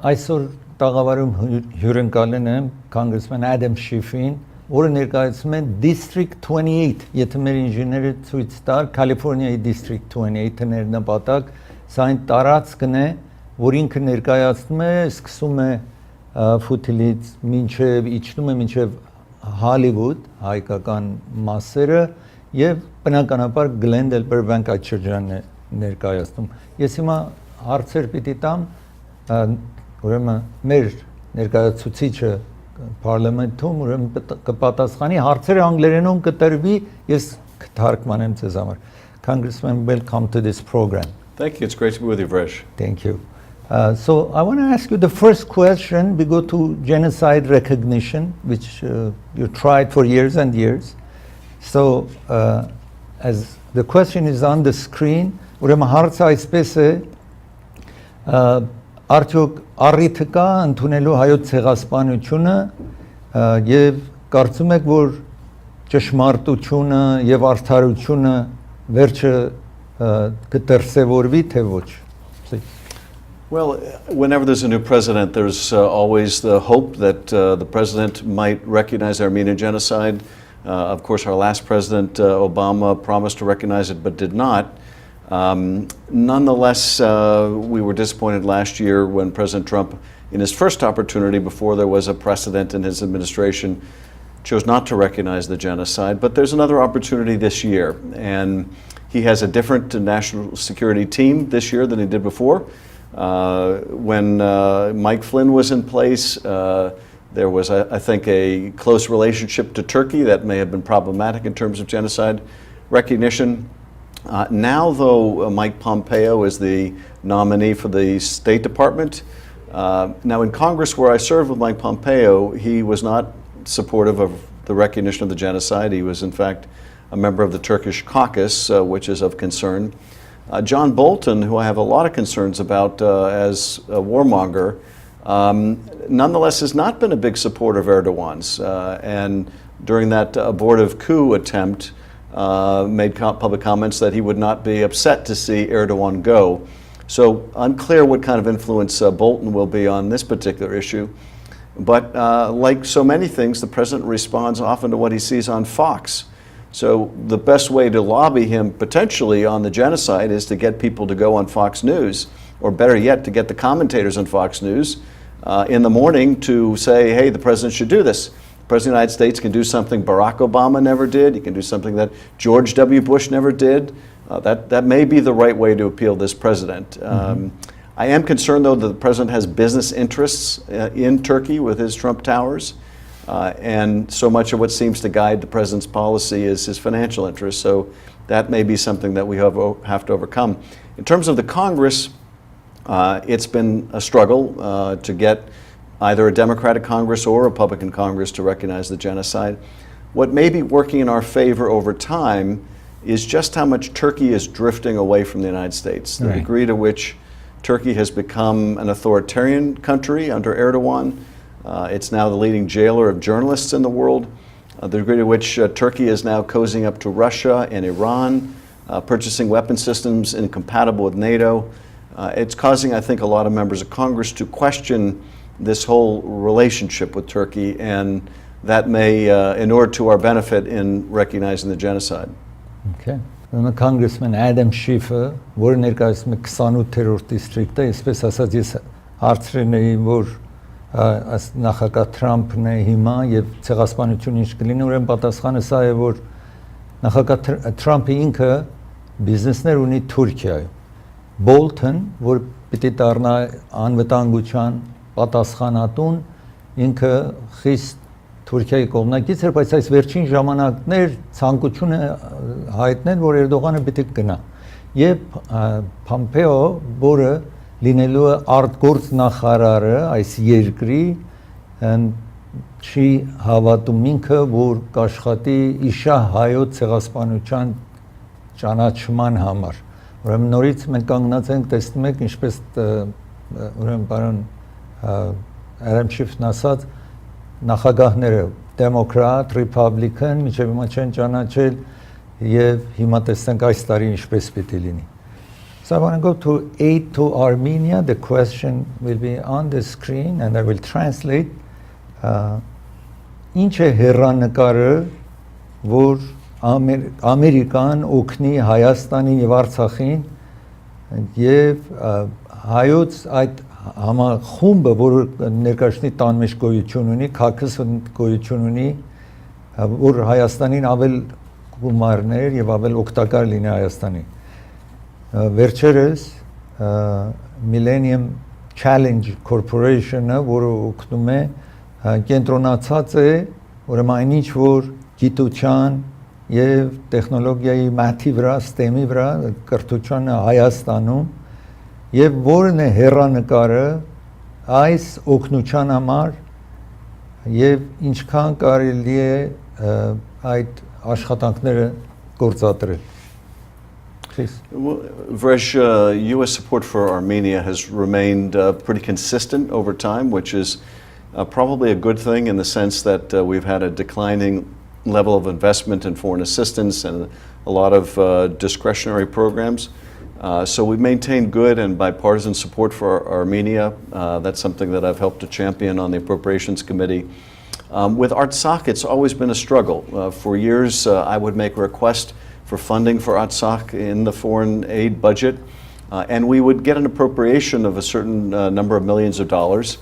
այսօր տաղավարում հյուրընկալել եմ Congressman Adam Schiff-ին, որը ներկայացնում է District 28, եթե մեր ինժեները ցույց տար, Կալիֆոռնիայի District 28-ը ներնպատակ, սա այն տարածքն է, որ ինքը ներկայացնում է, սկսում է Ֆութիլից մինչև իջնում է մինչև Հոլիվուդ, հայկական մասերը եւ բնականաբար Գլենդել Բերբանք այդ շրջանն է ներկայացնում։ Ես հիմա հարցեր պիտի տամ, ուրեմն մեր ներկայացուցիչը Parliament-ում ուրեմն կպատասխանի հարցերը անգլերենով կտրվի, ես կթարգմանեմ ձեզ համար։ Congressman, welcome to this program. Thank you. It's great to be with you, Vrej. Thank you. So I want to ask you the first question. We go to genocide recognition, which you tried for years and years. So as the question is on the screen, ուրեմն հարցը այսպես է, արդյոք առիթը կա ընդունելու հայոց ցեղասպանությունը եւ կարծում եք, որ ճշմարտությունը եւ արդարությունը վերջը կդրսևորվի թե ոչ։ Well, whenever there's a new president, there's always the hope that the president might recognize the Armenian genocide. Of course, our last president, Obama, promised to recognize it but did not. Nonetheless, we were disappointed last year when President Trump, in his first opportunity before there was a precedent in his administration, chose not to recognize the genocide. But there's another opportunity this year, and he has a different national security team this year than he did before. When Mike Flynn was in place, there was, I think, a close relationship to Turkey that may have been problematic in terms of genocide recognition. Now, though, Mike Pompeo is the nominee for the State Department. Now, in Congress, where I served with Mike Pompeo, he was not supportive of the recognition of the genocide. He was, in fact, a member of the Turkish caucus, which is of concern. John Bolton, who I have a lot of concerns about as a warmonger, nonetheless has not been a big supporter of Erdogan's. And during that abortive coup attempt, made public comments that he would not be upset to see Erdogan go. So unclear what kind of influence Bolton will be on this particular issue. But like so many things, the president responds often to what he sees on Fox. So the best way to lobby him potentially on the genocide is to get people to go on Fox News, or better yet, to get the commentators on Fox News in the morning to say, hey, the president should do this. The president of the United States can do something Barack Obama never did. He can do something that George W. Bush never did. That may be the right way to appeal this president. I am concerned, though, that the president has business interests in Turkey with his Trump Towers. And so much of what seems to guide the president's policy is his financial interests. So that may be something that we have to overcome. In terms of the Congress, it's been a struggle to get either a Democratic Congress or a Republican Congress to recognize the genocide. What may be working in our favor over time is just how much Turkey is drifting away from the United States. The degree to which Turkey has become an authoritarian country under Erdogan. It's now the leading jailer of journalists in the world. The degree to which Turkey is now cozying up to Russia and Iran, purchasing weapon systems incompatible with NATO. It's causing, I think, a lot of members of Congress to question this whole relationship with Turkey, and that may inure to our benefit in recognizing the genocide. Okay. Congressman Adam Schiff-ը, որը ներկայացնում է 28-րդ դիստրիկտը, այսպես ասած ես հարցրել էի, որ նախագահ Թրամփն է հիմա եւ ցեղասպանությունը ինչ կլինի, ուրեմն պատասխանը սա է, որ նախագահ Թրամփը ինքը բիզնեսներ ունի Թուրքիայում։ Բոլթոն, որ պիտի դառնա անվտանգության պատասխանատուն, ինքը խիստ Թուրքիայի կողմնակից էր, բայց այս վերջին ժամանակներ ցանկությունը հայտնել, որ Էրդողանը պիտի գնա։ Եվ Պոմպեո, որը լինելու է արտգործ նախարարը այս երկրի, չի հավատում ինքը, որ կաշխատի իշա հայոց ցեղասպանության ճանաչման համար։ Ուրեմն նորից մենք կանգնած ենք, տեսնում եք, ինչպես ուրեմն պարոն Adam Schiff-ն ասաց, նախագահները դեմոկրատ, ռիփաբլիկան, միջև հիմա չեն ճանաչել եւ հիմա տեսնենք այս տարի ինչպես պիտի լինի։ So I want to go to aid to Armenia. The question will be on the screen and I will translate. Ինչ է հեռանկարը, որ Ամերիկան օգնի Հայաստանին եւ Արցախին եւ հայոց այդ համախումբը, որ ներկայացնի տան մեջ գոյություն ունի, քակս գոյություն ունի, որ Հայաստանին ավել գումարներ եւ ավել օգտակար լինի Հայաստանին։ Վերջերս Millennium Challenge Corporation-ը, որը օգնում է, կենտրոնացած է ուրեմն այնինչ որ գիտության եւ տեխնոլոգիայի մաթի վրա, STEM-ի վրա, կրթությանը Հայաստանում եւ որն է հեռանկարը այս օգնության համար եւ ինչքան կարելի է այդ աշխատանքները գործադրել։ Vrej, U.S. support for Armenia has remained pretty consistent over time, which is probably a good thing in the sense that we've had a declining level of investment in foreign assistance and a lot of discretionary programs. So we've maintained good and bipartisan support for Armenia. That's something that I've helped to champion on the Appropriations Committee. With Artsakh, it's always been a struggle. For years, I would make a request for funding for Artsakh in the foreign aid budget, and we would get an appropriation of a certain number of millions of dollars.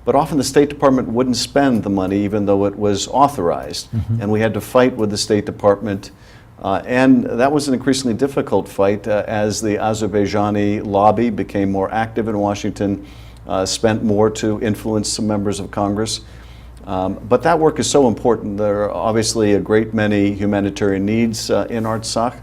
But often the State Department wouldn't spend the money even though it was authorized. And we had to fight with the State Department. And that was an increasingly difficult fight as the Azerbaijani lobby became more active in Washington, spent more to influence some members of Congress. But that work is so important. There are obviously a great many humanitarian needs in Artsakh.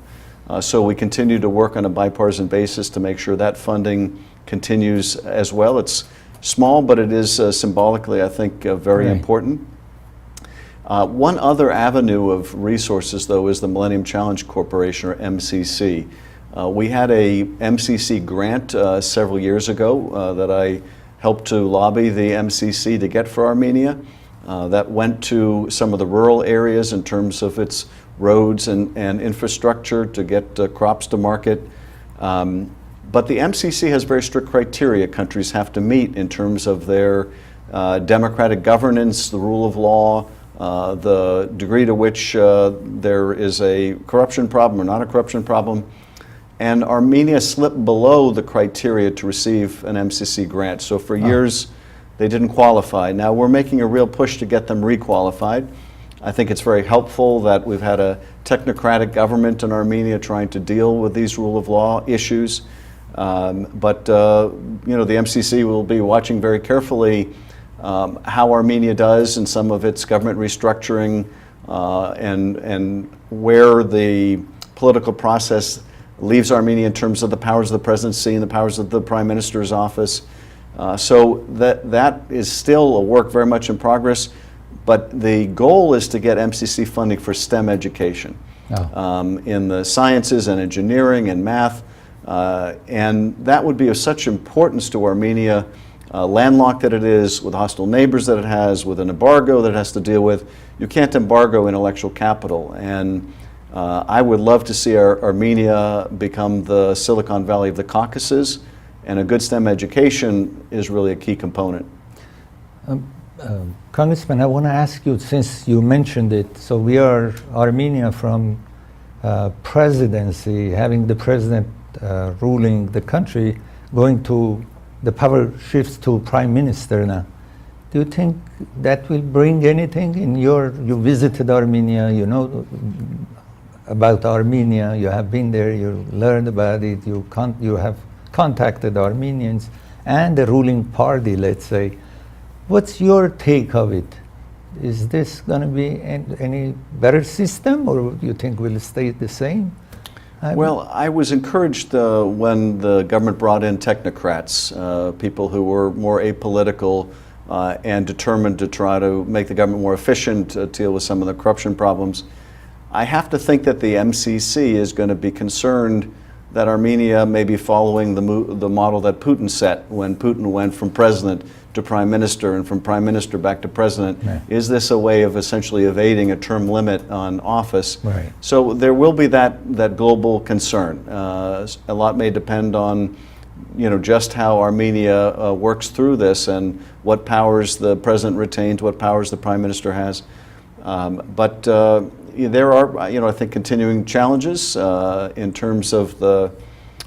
So we continue to work on a bipartisan basis to make sure that funding continues as well. It's small, but it is symbolically, I think, very important. One other avenue of resources, though, is the Millennium Challenge Corporation, or MCC. We had a MCC grant several years ago that I helped to lobby the MCC to get for Armenia. That went to some of the rural areas in terms of its roads and infrastructure to get crops to market. But the MCC has very strict criteria countries have to meet in terms of their democratic governance, the rule of law, the degree to which there is a corruption problem or not a corruption problem. And Armenia slipped below the criteria to receive an MCC grant. So for years, they didn't qualify. Now we're making a real push to get them requalified. I think it's very helpful that we've had a technocratic government in Armenia trying to deal with these rule of law issues. But the MCC will be watching very carefully how Armenia does in some of its government restructuring and where the political process leaves Armenia in terms of the powers of the presidency and the powers of the prime minister's office. So that is still a work very much in progress, but the goal is to get MCC funding for STEM education in the sciences and engineering and math, and that would be of such importance to Armenia, landlocked that it is, with hostile neighbors that it has, with an embargo that it has to deal with. You can't embargo intellectual capital, and I would love to see Armenia become the Silicon Valley of the Caucasus, and a good STEM education is really a key component. Congressman, I want to ask you, since you mentioned it, so we are Armenia from presidency, having the president ruling the country, going to the power shifts to prime minister now. Do you think that will bring anything in you visited Armenia, you know about Armenia, you have been there, you learned about it, you have contacted Armenians and the ruling party, let's say. What's your take of it? Is this going to be any better system, or do you think will stay the same? Well, I was encouraged when the government brought in technocrats, people who were more apolitical and determined to try to make the government more efficient, deal with some of the corruption problems. I have to think that the MCC is going to be concerned that Armenia may be following the model that Putin set when Putin went from president to prime minister and from prime minister back to president. Yeah. Is this a way of essentially evading a term limit on office? Right. So there will be that global concern. A lot may depend on just how Armenia works through this and what powers the president retains, what powers the prime minister has. But there are, I think, continuing challenges in terms of the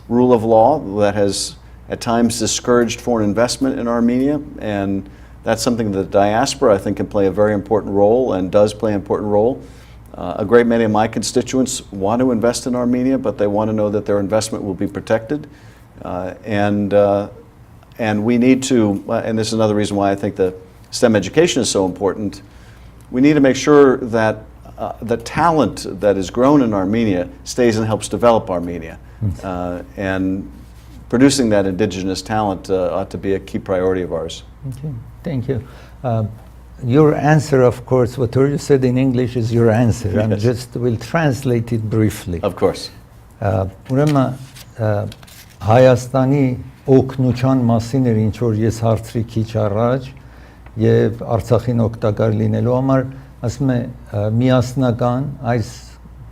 rule of law that has at times discouraged foreign investment in Armenia, and that's something that the diaspora, I think, can play a very important role and does play an important role. A great many of my constituents want to invest in Armenia, but they want to know that their investment will be protected. And we need to, and this is another reason why I think the STEM education is so important, we need to make sure that the talent that is grown in Armenia stays and helps develop Armenia. And producing that indigenous talent ought to be a key priority of ours. Okay, thank you. Your answer, of course, what you said in English is your answer. I just will translate it briefly. Of course. Ուրեմն Հայաստանի օգնության մասին էր ինչ որ ես հարցրի քիչ առաջ եւ Արցախին օգտակար լինելու համար ասում է միասնական այս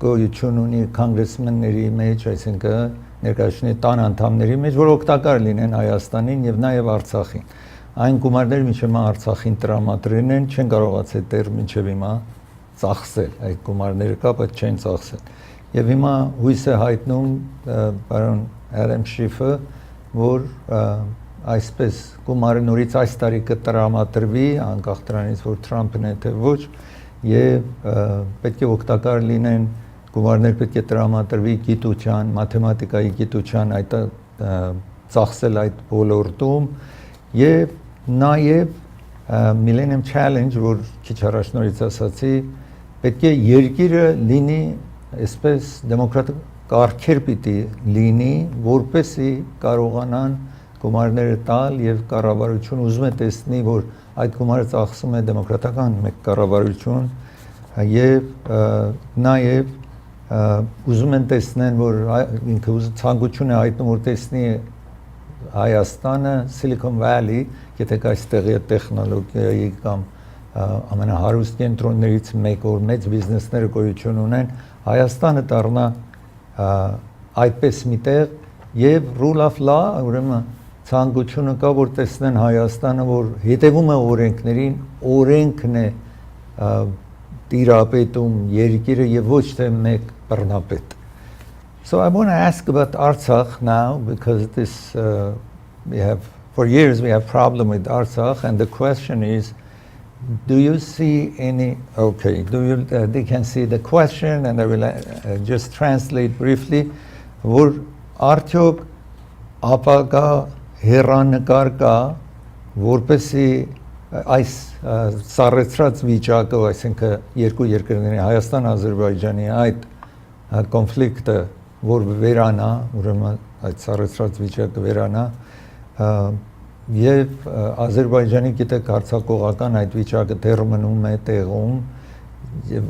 գոյություն ունի կոնգրեսմենների մեջ, այսինքն ներկայացնի տան անդամների մեջ, որ օգտակար լինեն Հայաստանին եւ նաեւ Արցախին։ Այն գումարները մինչեւ Արցախին տրամադրեն են, չեն կարողացել դեռ մինչեւ հիմա ծախսել, այդ գումարները կա, բայց չեն ծախսել։ Եվ հիմա հույս է հայտնում պարոն Adam Schiff-ը, որ այսպես գումարը նորից այս տարի կտրամադրվի, անկախ դրանից, որ Թրամփն է թե ոչ, եւ պետք է օգտակար լինեն գումարներ պետք է տրամադրվի գիտության, մաթեմատիկայի գիտության այդ ծախսել այդ ոլորտում եւ նաեւ Millennium Challenge, որ քիչ առաջ նորից ասացի, պետք է երկիրը լինի այսպես դեմոկրատիկ կարգեր պիտի լինի, որպեսզի կարողանան գումարները տալ եւ կառավարություն ուզում է տեսնի, որ այդ գումարը ծախսում է դեմոկրատական մեկ կառավարություն եւ նաեւ ուզում են տեսնեն, որ ինքը ցանկություն է հայտնում, որ տեսնի Հայաստանը Silicon Valley, եթե այստեղ է տեխնոլոգիայի կամ ամենահարուստ կենտրոններից մեկը, որ մեծ բիզնեսները գոյություն ունեն, Հայաստանը դառնա այդպես միտեղ եւ rule of law, ուրեմն ցանկությունը կա, որ տեսնեն Հայաստանը, որ հետևում է օրենքներին, օրենքն է տիրապետում երկիրը եւ ոչ թե մեկ բռնապետ։ So I want to ask about Artsakh now, because this for years we have problem with Artsakh, and the question is, do you see any, okay, they can see the question, and I will just translate briefly, որ արդյոք ապագա հեռանկար կա, որպեսի այս սառեցրած վիճակը, այսինքն երկու երկրների Հայաստան, Ադրբեջանի այդ կոնֆլիկտը, որ վերանա, ուրեմն այդ սառեցրած վիճակը վերանա, եւ Ադրբեջանի գիտեք հարցակողական այդ վիճակը դեռ մնում է տեղում եւ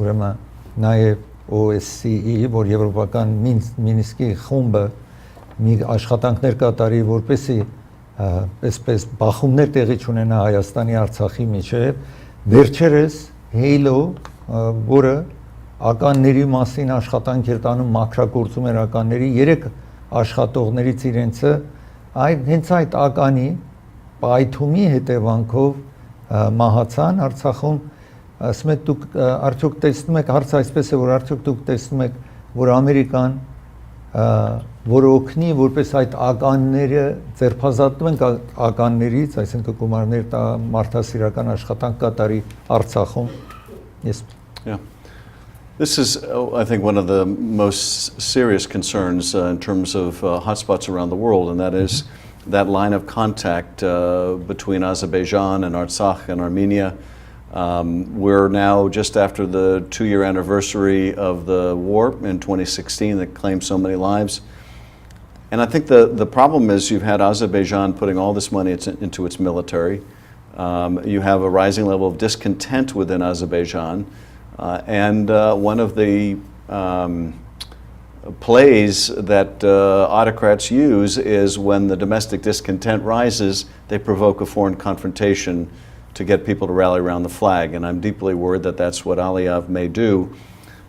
ուրեմն նաեւ OSCE, որ եվրոպական Մինսկի խումբը մի աշխատանքներ կատարի, որպեսզի այսպես բախումներ տեղի ունենա Հայաստանի Արցախի միջև, վերջերս Հեյլո, որը ականների մասին աշխատանք էր տանում, մաքրագործում էր ականների 3 աշխատողներից իրենցը հենց այդ ականի պայթումի հետևանքով մահացան Արցախում, ասում եք դուք արդյոք տեսնում եք, հարցը այսպես է, որ արդյոք դուք տեսնում եք, որ Ամերիկան որ օգնի, որպես այդ ականները ձերբազատում են ականներից, այսինքն գումարներ տա մարդասիրական աշխատանք կատարի Արցախում։ Yes. Yeah. This is, I think, one of the most serious concerns in terms of hotspots around the world, and that is that line of contact between Azerbaijan and Artsakh and Armenia. We're now just after the 2-year anniversary of the war in 2016 that claimed so many lives. And I think the problem is you've had Azerbaijan putting all this money into its military. You have a rising level of discontent within Azerbaijan. And one of the plays that autocrats use is when the domestic discontent rises, they provoke a foreign confrontation to get people to rally around the flag. And I'm deeply worried that that's what Aliyev may do.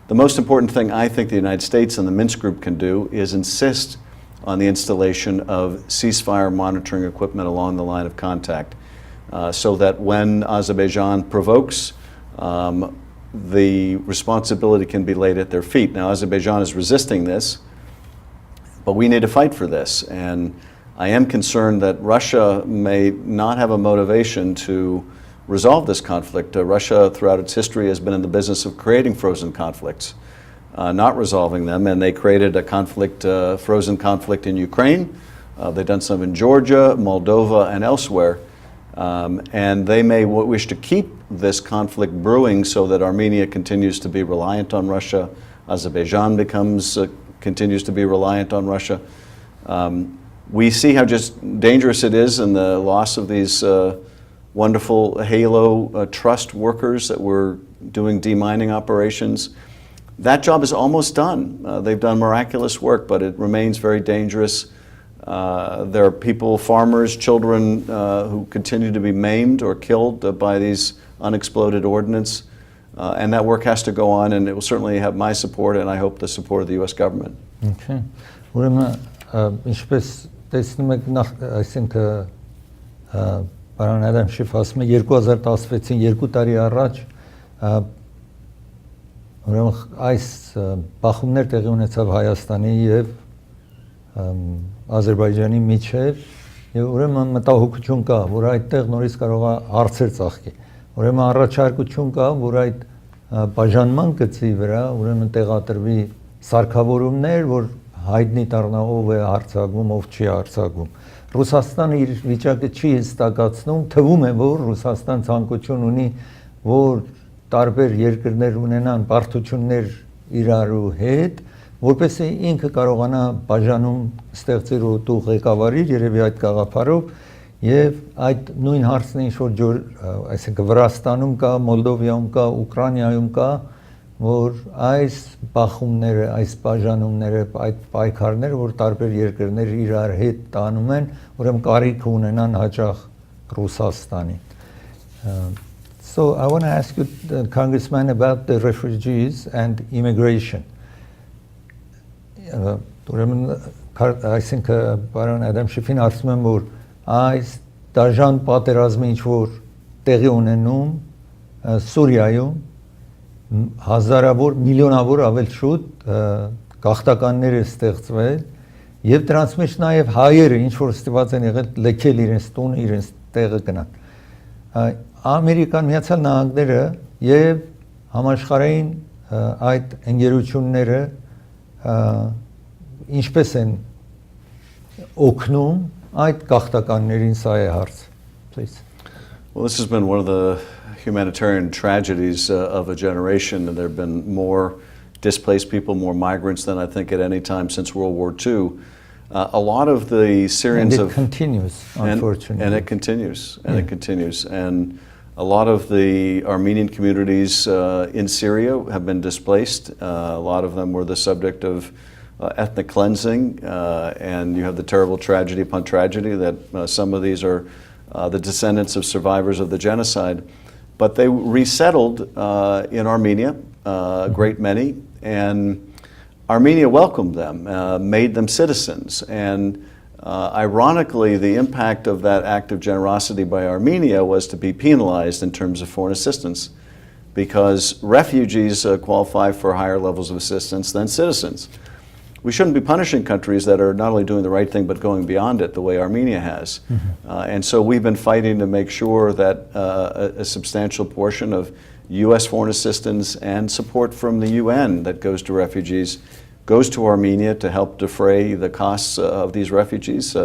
The most important thing I think the United States and the Minsk Group can do is insist on the installation of ceasefire monitoring equipment along the line of contact, so that when Azerbaijan provokes, the responsibility can be laid at their feet. Now, Azerbaijan is resisting this, but we need to fight for this. And I am concerned that Russia may not have a motivation to resolve this conflict. Russia, throughout its history, has been in the business of creating frozen conflicts, not resolving them. And they created a conflict, frozen conflict in Ukraine. They've done some in Georgia, Moldova, and elsewhere. And they may wish to keep this conflict brewing so that Armenia continues to be reliant on Russia, Azerbaijan continues to be reliant on Russia. We see how just dangerous it is in the loss of these wonderful Halo trust workers that were doing demining operations. That job is almost done. They've done miraculous work, but it remains very dangerous. There are people, farmers, children who continue to be maimed or killed by these unexploded ordnance. And that work has to go on, and it will certainly have my support, and I hope the support of the U.S. government. Okay. Ուրեմն ինչպես տեսնում եք նախ այսինքն պարոն Ադամ Շիֆ ասում է 2016-ին 2 տարի առաջ ուրեմն այս բախումներ տեղի ունեցավ Հայաստանի եւ Ադրբեջանի միջև եւ ուրեմն մտահոգություն կա, որ այդտեղ նորից կարող է հարցեր ծաղկի։ Ուրեմն առաջարկություն կա, որ այդ բաժանման գծի վրա ուրեմն տեղադրվի սարքավորումներ, որ հայտնի դառնա ով է հարցակվում, ով չի հարցակվում։ Ռուսաստանը իր վիճակը չի հստակացնում, թվում է, որ Ռուսաստան ցանկություն ունի, որ տարբեր երկրներ ունենան բարդություններ իրարու հետ, որպեսզի ինքը կարողանա բաժանում ստեղծել ու դու ղեկավարիր երևի այդ գաղափարով եւ այդ նույն հարցն ինչ որ այսինքն Վրաստանում կա, Մոլդովայում կա, Ուկրաինայում կա, որ այս բախումները, այս բաժանումները, այդ պայքարները, որ տարբեր երկրներ իրար հետ տանում են, ուրեմն կարիք ունենան հաջող Ռուսաստանի։ So I want to ask you, Congressman, about the refugees and immigration. I think պարոն Ադամ Շիֆին ասում եմ, որ այս դաժան պատերազմը ինչ որ տեղի ունենում Սուրիայում հազարավոր, միլիոնավոր ավել շուտ գաղթականներ է ստեղծվել եւ դրանց մեջ նաեւ հայերը ինչ որ ստիպված են եղել լքել իրենց տունը, իրենց տեղը գնան։ Ամերիկան Միացյալ Նահանգները եւ համաշխարհային այդ ընկերությունները ինչպես են օգնում այդ գաղթականներին, սա է հարց, please. Well, this has been one of the humanitarian tragedies of a generation, and there have been more displaced people, more migrants than I think at any time since World War II. A lot of the Syrians and it continues, unfortunately. And it continues, and it continues. And a lot of the Armenian communities in Syria have been displaced. A lot of them were the subject of ethnic cleansing, and you have the terrible tragedy upon tragedy that some of these are the descendants of survivors of the genocide. But they resettled in Armenia, a great many, and Armenia welcomed them, made them citizens. And ironically, the impact of that act of generosity by Armenia was to be penalized in terms of foreign assistance, because refugees qualify for higher levels of assistance than citizens. We shouldn't be punishing countries that are not only doing the right thing but going beyond it the way Armenia has. And so we've been fighting to make sure that a substantial portion of U.S. foreign assistance and support from the UN that goes to refugees goes to Armenia to help defray the costs of these refugees.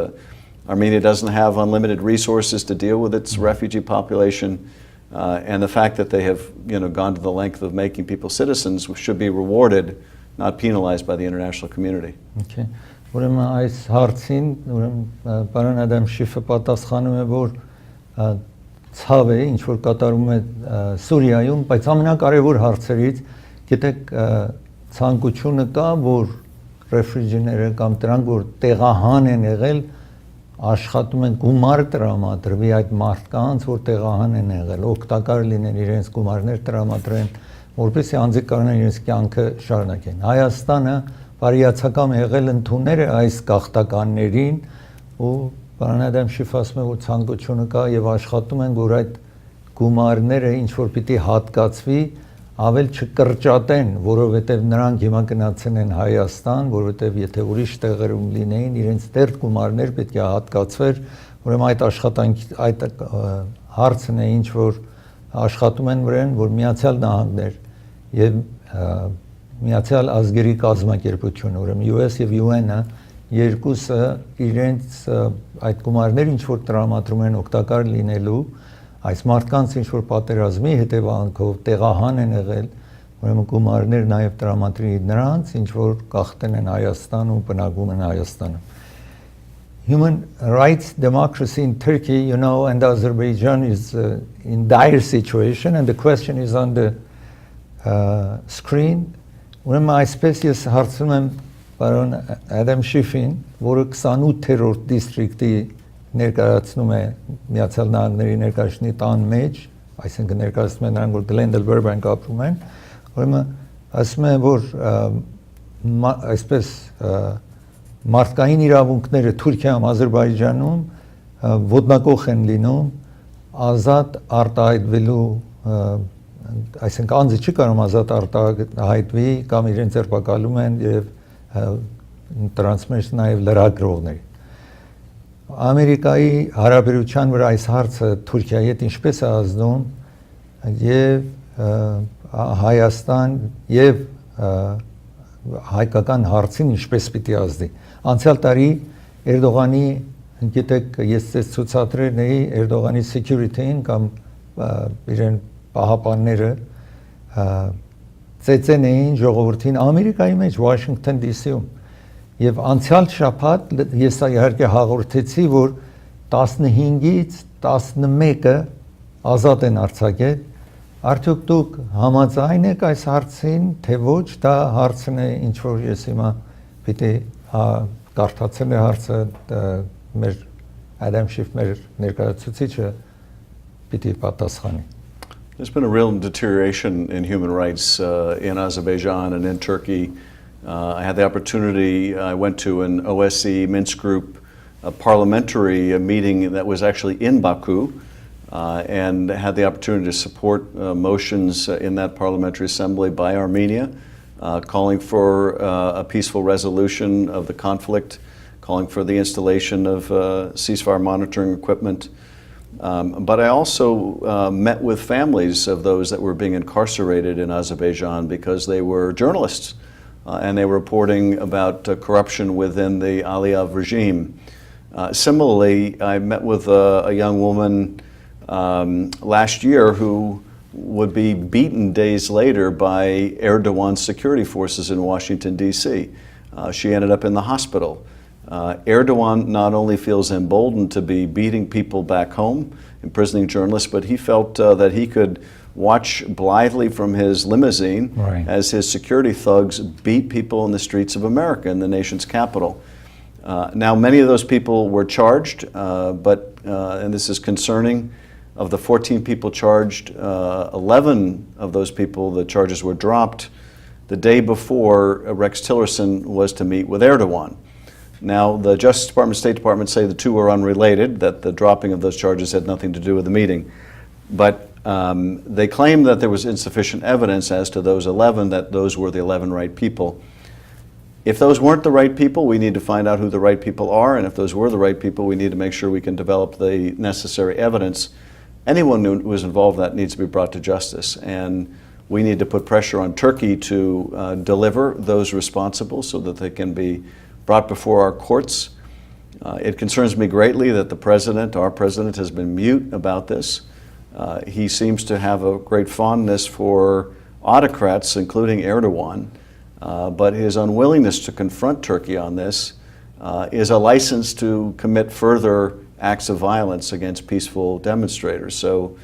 Armenia doesn't have unlimited resources to deal with its refugee population, and the fact that they have gone to the length of making people citizens should be rewarded, not penalized by the international community. Okay. Ուրեմն այս հարցին ուրեմն պարոն Ադամ Շիֆը պատասխանում է, որ ցավ է ինչ որ կատարում է Սուրիայում, բայց ամենակարևոր հարցերից գիտեք ցանկությունը կա, որ ռեֆրիջերները կամ դրանք որ տեղահան են եղել աշխատում են գումար տրամադրվի այդ մարդկանց, որ տեղահան են եղել, օգտակար լինեն իրենց գումարներ տրամադրեն, որպեսզի անձիկ կարողանան իրենց կյանքը շարունակեն։ Հայաստանը բարիացակամ եղել ընդուներ է այս գաղթականներին ու պարոն Ադամ Շիֆ ասում է, որ ցանկությունը կա եւ աշխատում են, որ այդ գումարները ինչ որ պիտի հատկացվի, ավել չկրճատեն, որովհետև նրանք հիմա գնացել են Հայաստան, որովհետև եթե ուրիշ տեղերում լինեին, իրենց դեռ գումարներ պետք է հատկացվեր, ուրեմն այդ աշխատանքի այդ հարցն է ինչ որ աշխատում են վրան, որ Միացյալ Նահանգներ եւ Միացյալ Ազգերի կազմակերպությունը, ուրեմն US եւ UN-ը երկուսը իրենց այդ գումարները ինչ որ տրամադրում են օգտակար լինելու այս մարդկանց ինչ որ պատերազմի հետևանքով տեղահան են եղել, ուրեմն գումարներ նաև տրամադրի նրանց, ինչ որ գաղթեն են Հայաստան ու բնակվում են Հայաստանում։ Human rights democracy in Turkey, you know, and Azerbaijan is in dire situation, and the question is on the screen. Ուրեմն այսպես ես հարցնում եմ պարոն Ադամ Շիֆին, որը 28-րդ դիստրիկտի ներկայացնում է Միացյալ Նահանգների ներկայացնի տան մեջ, այսինքն ներկայացնում է նրանք, որ Glendale Burbank ապրում են, ուրեմն ասում է, որ այսպես մարդկային իրավունքները Թուրքիայում, Ադրբեջանում ոտնակող են լինում, ազատ արտահայտվելու, այսինքն անձը չի կարող ազատ արտահայտվի կամ իրեն ձերբակալում են եւ դրանց մեջ նաեւ լրագրողներ։ Ամերիկայի հարաբերության վրա այս հարցը Թուրքիայի հետ ինչպես է ազդում եւ Հայաստան եւ հայկական հարցին ինչպես պիտի ազդի։ Անցյալ տարի Էրդողանի, գիտեք, ես ցույց ցուցադրել էի Էրդողանի security-ին կամ իրեն պահապանները ծեծեն էին ժողովրդին Ամերիկայի մեջ Վաշինգտոն DC-ում Եվ անցյալ շաբաթ ես իհարկե հաղորդեցի, որ 15-ից 11-ը ազատ են արձակել։ Արդյոք դուք համաձայն եք այս հարցին, թե ոչ, դա հարցն է, ինչ որ ես հիմա պիտի կարդացել է հարցը մեր Ադամ Շիֆ մեր ներկայացուցիչը պիտի պատասխանի։ There's been a real deterioration in human rights in Azerbaijan and in Turkey. I had the opportunity, I went to an OSCE Minsk group parliamentary meeting that was actually in Baku and had the opportunity to support motions in that parliamentary assembly by Armenia calling for a peaceful resolution of the conflict, calling for the installation of ceasefire monitoring equipment. But I also met with families of those that were being incarcerated in Azerbaijan because they were journalists. And they were reporting about corruption within the Aliyev regime. Similarly, I met with a young woman last year who would be beaten days later by Erdogan's security forces in Washington, D.C. She ended up in the hospital. Erdogan not only feels emboldened to be beating people back home, imprisoning journalists, but he felt that he could watch blithely from his limousine as his security thugs beat people in the streets of America, in the nation's capital. Now, many of those people were charged, and this is concerning, of the 14 people charged, 11 of those people, the charges were dropped the day before Rex Tillerson was to meet with Erdogan. Now, the Justice Department, State Department say the two are unrelated, that the dropping of those charges had nothing to do with the meeting. But they claim that there was insufficient evidence as to those 11, that those were the 11 right people. If those weren't the right people, we need to find out who the right people are, and if those were the right people, we need to make sure we can develop the necessary evidence. Anyone who was involved in that needs to be brought to justice, and we need to put pressure on Turkey to deliver those responsible so that they can be brought before our courts. It concerns me greatly that the president, our president, has been mute about this. He seems to have a great fondness for autocrats, including Erdogan, but his unwillingness to confront Turkey on this is a license to commit further acts of violence against peaceful demonstrators. So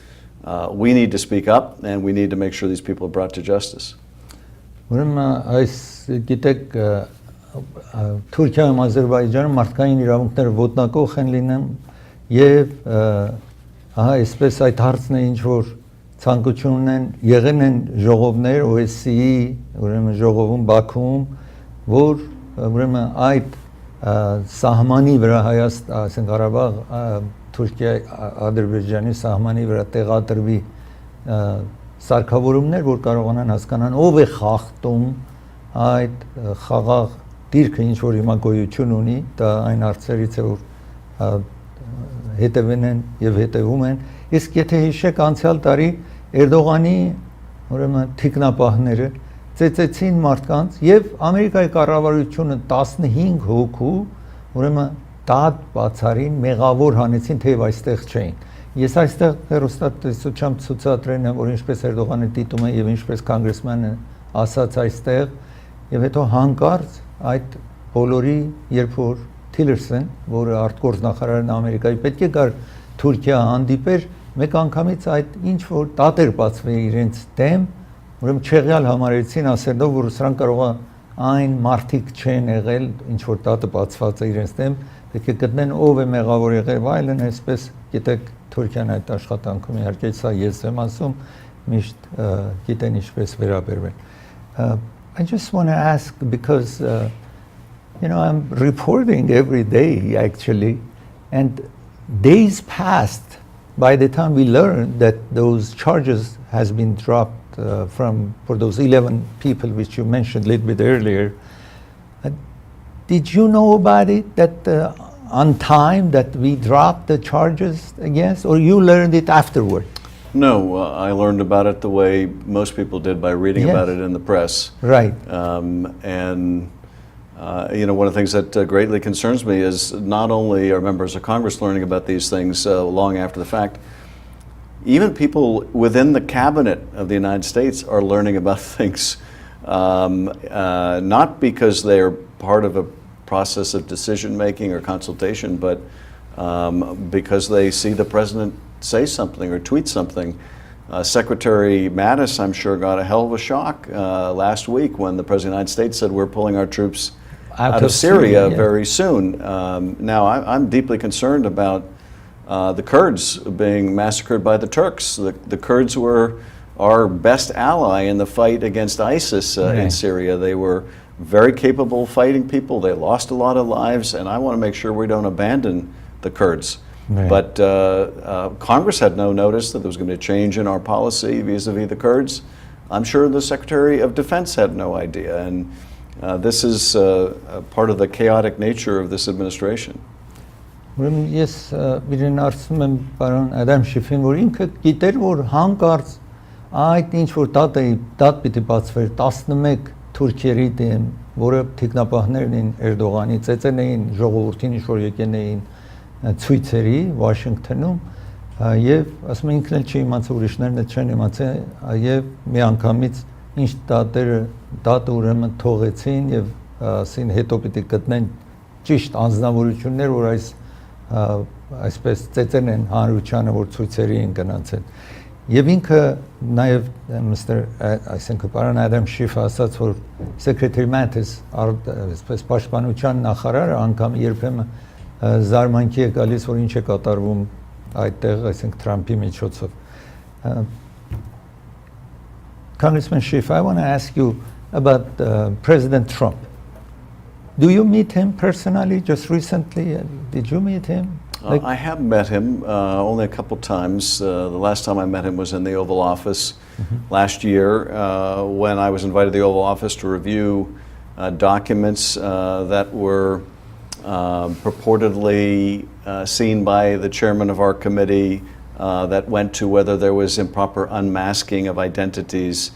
we need to speak up, and we need to make sure these people are brought to justice. Թուրքիայում Ադրբեջանը մարդկային իրավունքները ոտնակող են լինում եւ ահա այսպես այդ հարցն է ինչ որ ցանկություն ունեն եղել են ժողովներ OSCE ուրեմն ժողովում Բաքվում որ ուրեմն այդ սահմանի վրա Հայաստան ասենք Ղարաբաղ Թուրքիա Ադրբեջանի սահմանի վրա տեղադրվի սարքավորումներ որ կարողանան հասկանան ով է խախտում այդ խաղաղ դիրքը ինչ որ հիմա գոյություն ունի դա այն հարցերից է որ հետևեն են եւ հետևում են իսկ եթե հիշեք անցյալ տարի Էրդողանի ուրեմն թիկնապահները ծեծեցին մարդկանց եւ Ամերիկայի կառավարությունը 15 հոգու ուրեմն դատ բացարին մեղավոր հանեցին թեև այստեղ չէին ես այստեղ հեռուստատեսությամբ ցուցադրել եմ որ ինչպես Էրդողանը դիտում է եւ ինչպես կոնգրեսմենը ասաց այստեղ եւ հետո հանկարծ այդ բոլորի երբ որ Թիլերսեն որը արտգործնախարարն Ամերիկայի պետք է գար Թուրքիա հանդիպեր մեկ անգամից այդ ինչ որ դատեր բացվի իրենց դեմ ուրեմն չեղյալ համարեցին ասելով որ սրանք կարող է այն մարդիկ չեն եղել ինչ որ դատը բացված է իրենց դեմ պետք է գտնեն ով է մեղավոր եղել այլն այսպես գիտեք Թուրքիան այդ աշխատանքում իհարկե սա ես եմ ասում միշտ գիտեն ինչպես վերաբերվել I just want to ask because I'm reporting every day actually and days passed by the time we learned that those charges has been dropped for those 11 people which you mentioned a little bit earlier. Did you know about it that on time that we dropped the charges against or you learned it afterward? No, I learned about it the way most people did by reading about it in the press. Right. And one of the things that greatly concerns me is not only are members of Congress learning about these things long after the fact, even people within the cabinet of the United States are learning about things, not because they're part of a process of decision making or consultation, but because they see the president say something or tweet something. Secretary Mattis, I'm sure, got a hell of a shock last week when the President of the United States said we're pulling our troops out of Syria very soon. Now, I'm deeply concerned about the Kurds being massacred by the Turks. The Kurds were our best ally in the fight against ISIS in Syria. They were very capable fighting people. They lost a lot of lives, and I want to make sure we don't abandon the Kurds. But Congress had no notice that there was going to be a change in our policy vis-a-vis the Kurds. I'm sure the Secretary of Defense had no idea, and this is part of the chaotic nature of this administration. Ես իրեն արցում եմ պարոն Ադամ Շիֆին, որ ինքը գիտեր, որ հանկարծ այդ ինչ որ դատ պիտի բացվեր 11 թուրքերի դեմ, որը թիկնապահներն են Էրդողանի, ծեծեն էին ժողովրդին, ինչ որ եկեն էին ցույցերի Վաշինգտոնում, եւ ասում են ինքն էլ չի իմացել, ուրիշներն էլ չեն իմացել, եւ մի անգամից ինչ դատը ուրեմն թողեցին եւ ասին հետո պիտի գտնեն ճիշտ անձնավորություններ, որ այսպես ծեծեն են հանրությանը, որ ցույցերի են գնացել։ Եվ ինքը նաև այսինքն պարոն Ադամ Շիֆը ասաց, որ Secretary Mattis, այսպես պաշտպանության նախարարը անգամ երբեմն զարմանքի է գալիս, որ ինչ է կատարվում այդտեղ, այսինքն Թրամփի միջոցով։ Congressman Schiff, I want to ask you about President Trump. Do you meet him personally just recently? Did you meet him? I have met him only a couple times. The last time I met him was in the Oval Office last year when I was invited to the Oval Office to review documents that were purportedly seen by the chairman of our committee that went to whether there was improper unmasking of identities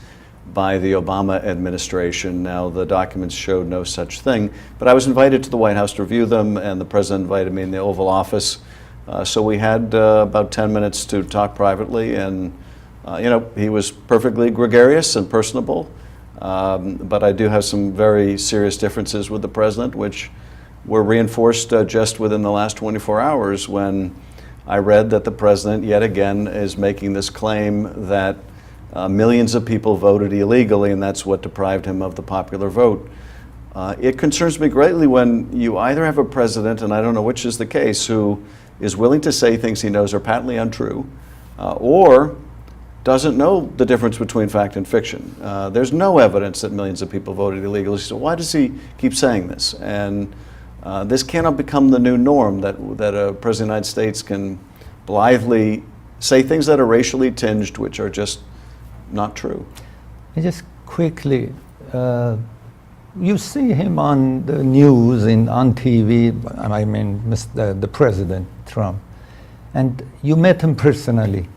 by the Obama administration. Now, the documents showed no such thing, but I was invited to the White House to review them, and the president invited me in the Oval Office. So we had about 10 minutes to talk privately, and he was perfectly gregarious and personable, but I do have some very serious differences with the president, which were reinforced just within the last 24 hours when I read that the president yet again is making this claim that millions of people voted illegally, and that's what deprived him of the popular vote. It concerns me greatly when you either have a president, and I don't know which is the case, who is willing to say things he knows are patently untrue, or doesn't know the difference between fact and fiction. There's no evidence that millions of people voted illegally, so why does he keep saying this? And this cannot become the new norm, that a president of the United States can blithely say things that are racially tinged, which are just not true. And just quickly, you see him on the news, on TV, I mean the President Trump, and you met him personally.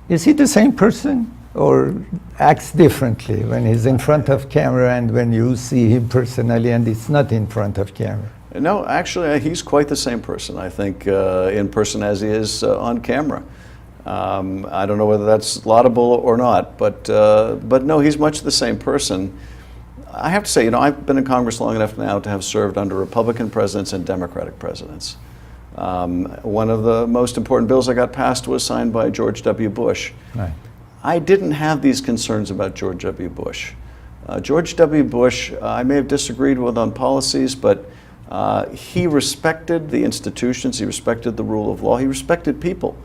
Is he the same person or acts differently when he's in front of camera and when you see him personally and it's not in front of camera? No, actually, he's quite the same person, I think, in person as he is on camera. I don't know whether that's laudable or not, but no, he's much the same person. I have to say, I've been in Congress long enough now to have served under Republican presidents and Democratic presidents. One of the most important bills I got passed was signed by George W. Bush. Right. I didn't have these concerns about George W. Bush. George W. Bush, I may have disagreed with on policies, but he respected the institutions, he respected the rule of law, he respected people.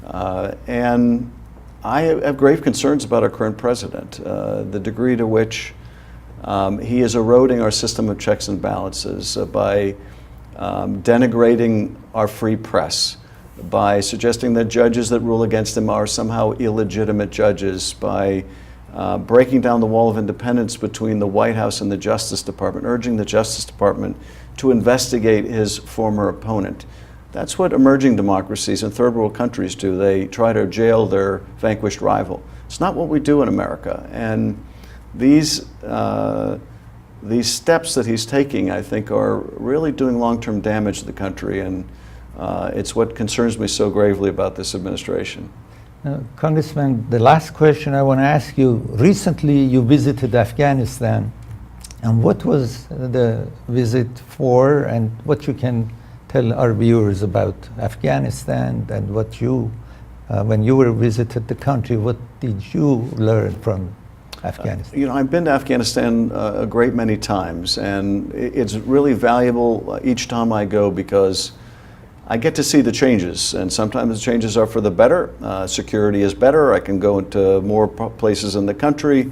And I have grave concerns about our current president, the degree to which he is eroding our system of checks and balances by denigrating our free press, by suggesting that judges that rule against him are somehow illegitimate judges, by breaking down the wall of independence between the White House and the Justice Department, urging the Justice Department to investigate his former opponent. That's what emerging democracies and third world countries do. They try to jail their vanquished rival. It's not what we do in America. And these steps that he's taking, I think, are really doing long-term damage to the country, and it's what concerns me so gravely about this administration. Congressman, the last question I want to ask you, recently you visited Afghanistan, and what was the visit for, and what you can tell our viewers about Afghanistan, and what you, when you were visited the country, what did you learn from Afghanistan? I've been to Afghanistan a great many times, and it's really valuable each time I go because I get to see the changes, and sometimes the changes are for the better. Security is better. I can go into more places in the country,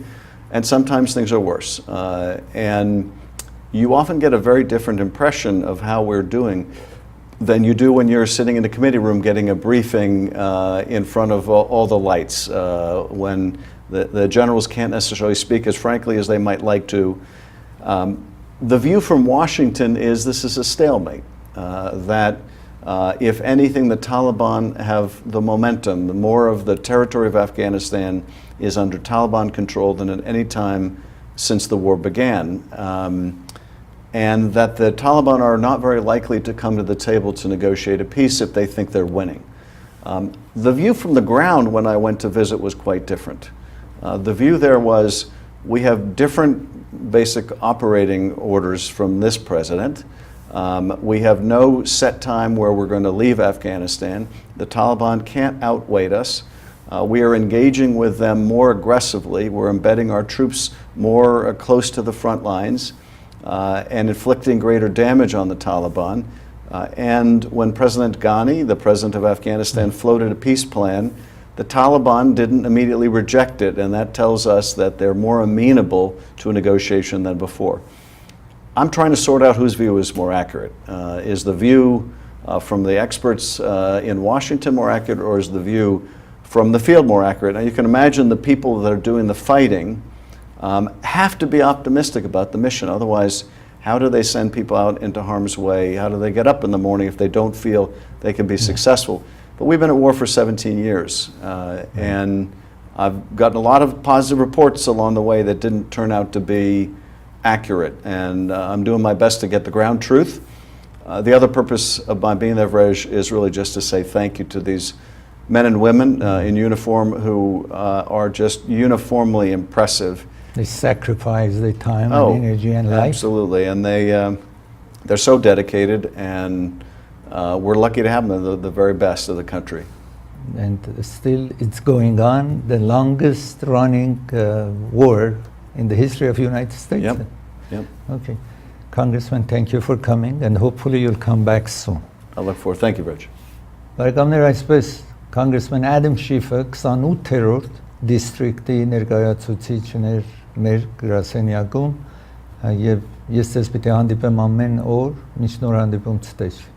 and sometimes things are worse. And you often get a very different impression of how we're doing than you do when you're sitting in the committee room getting a briefing in front of all the lights, when the generals can't necessarily speak as frankly as they might like to. The view from Washington is this is a stalemate, that if anything, the Taliban have the momentum. The more of the territory of Afghanistan is under Taliban control than at any time since the war began. And that the Taliban are not very likely to come to the table to negotiate a peace if they think they're winning. The view from the ground when I went to visit was quite different. The view there was, we have different basic operating orders from this president. We have no set time where we're going to leave Afghanistan. The Taliban can't outweight us. We are engaging with them more aggressively. We're embedding our troops more close to the front lines and inflicting greater damage on the Taliban. And when President Ghani, the president of Afghanistan, floated a peace plan, the Taliban didn't immediately reject it, and that tells us that they're more amenable to a negotiation than before. I'm trying to sort out whose view is more accurate. Is the view from the experts in Washington more accurate, or is the view from the field more accurate? Now you can imagine the people that are doing the fighting have to be optimistic about the mission. Otherwise, how do they send people out into harm's way? How do they get up in the morning if they don't feel they can be successful? But we've been at war for 17 years, and I've gotten a lot of positive reports along the way that didn't turn out to be accurate, and I'm doing my best to get the ground truth. The other purpose of my being there, Vrej, is really just to say thank you to these men and women in uniform who are just uniformly impressive. They sacrifice their time and energy and life. Absolutely, and they're so dedicated, and we're lucky to have them, the very best of the country. And still it's going on, the longest running war in the history of the United States. Yep. Yep. Okay. Congressman, thank you for coming and hopefully you'll come back soon. I look forward. Thank you, Vrej. Բարեկամներ, այսպես Congressman Adam Schiff-ը 28-րդ դիստրիկտի ներկայացուցիչն էր մեր գրասենյակում եւ ես ցես պիտի հանդիպեմ ամեն օր, մինչ նոր հանդիպում ցտեսի։